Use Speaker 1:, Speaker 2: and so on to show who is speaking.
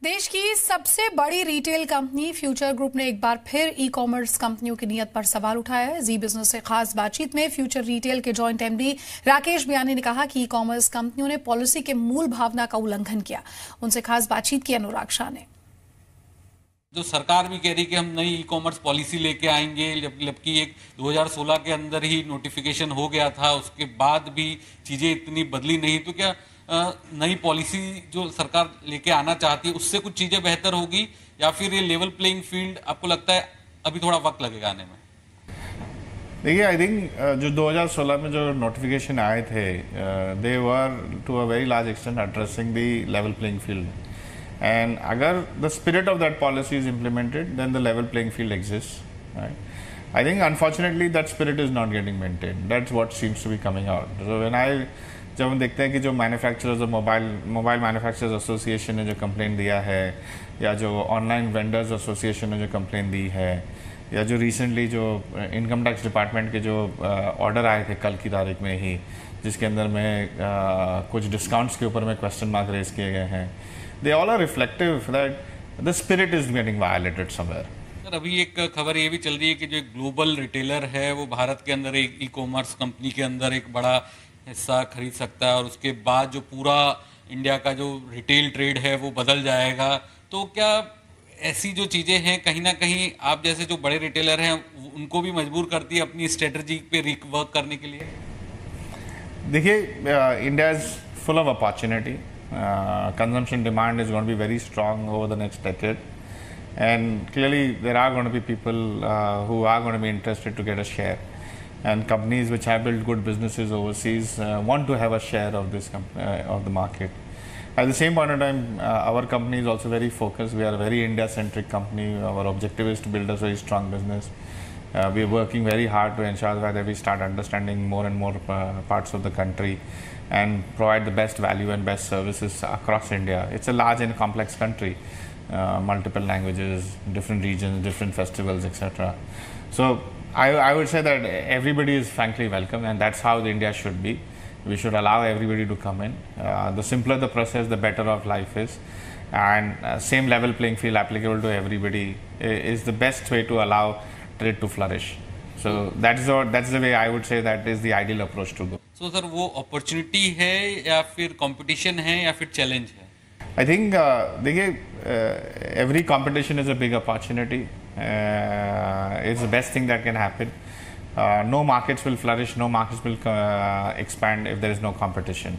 Speaker 1: देश की सबसे बड़ी रिटेल कंपनी फ्यूचर ग्रुप ने एक बार फिर ई कॉमर्स कंपनियों की नीयत पर सवाल उठाया है। जी बिजनेस से खास बातचीत में फ्यूचर रिटेल के जॉइंट एमडी राकेश बयानी ने कहा कि ई कॉमर्स कंपनियों ने पॉलिसी के मूल भावना का उल्लंघन किया। उनसे खास बातचीत की अनुराग शाह ने।
Speaker 2: जो सरकार भी कह रही कि हम नई ई कॉमर्स पॉलिसी लेके आएंगे, जबकि एक 2016 के अंदर ही नोटिफिकेशन हो गया था, उसके बाद भी चीजें इतनी बदली नहीं, तो क्या नई पॉलिसी जो सरकार लेके आना चाहती है उससे कुछ चीजें बेहतर होगी, या फिर ये लेवल प्लेइंग फील्ड आपको लगता है अभी थोड़ा वक्त लगेगा आने में?
Speaker 3: देखिए, आई थिंक जो 2016 में जो नोटिफिकेशन आए थे, they were to a very large extent addressing the level playing field, and agar the spirit of that policy is implemented, then the level playing field exists, right? I think unfortunately that spirit is not getting maintained. That's what seems to be coming out. So जब हम देखते हैं कि जो manufacturers और mobile manufacturers association ने जो complaint दिया है, या जो ऑनलाइन वेंडर्स एसोसिएशन ने जो कंप्लेंट दी है, या जो रिसेंटली जो इनकम टैक्स डिपार्टमेंट के जो ऑर्डर आए थे कल की तारीख में ही, जिसके अंदर में कुछ डिस्काउंट्स के ऊपर में क्वेश्चन मार्क रेज किए गए हैं, they all are reflective that the spirit is getting violated somewhere.
Speaker 2: Sir, अभी एक खबर ये भी चल रही है कि जो एक ग्लोबल रिटेलर है वो भारत के अंदर एक ई कॉमर्स कंपनी के अंदर एक बड़ा हिस्सा खरीद सकता है, और उसके बाद जो पूरा इंडिया का जो रिटेल ट्रेड है वो बदल जाएगा। तो क्या ऐसी जो चीज़ें हैं कहीं ना कहीं आप जैसे जो बड़े रिटेलर हैं उनको भी मजबूर करती है अपनी स्ट्रेटजी पे रिवर्क करने के लिए?
Speaker 3: देखिए, India is full of opportunity. Consumption demand is going to be very strong over the next decade, and clearly there are going to be people who are going to be interested to get a share, and companies which have built good businesses overseas want to have a share of this of the market. At the same point in time, our company is also very focused. We are a very India-centric company. Our objective is to build a very strong business. We are working very hard to ensure that we start understanding more and more parts of the country and provide the best value and best services across India. It's a large and complex country, multiple languages, different regions, different festivals, etc. So I would say that everybody is frankly welcome, and that's how the India should be. We should allow everybody to come in. The simpler the process, the better of life is, and same level playing field applicable to everybody is the best way to allow trade to flourish. So that's the way I would say that is the ideal approach to go.
Speaker 2: So sir, वो opportunity है या फिर competition है या फिर challenge है?
Speaker 3: I think देखिए, every competition is a big opportunity. It's the best thing that can happen. No markets will flourish, no markets will expand if there is no competition.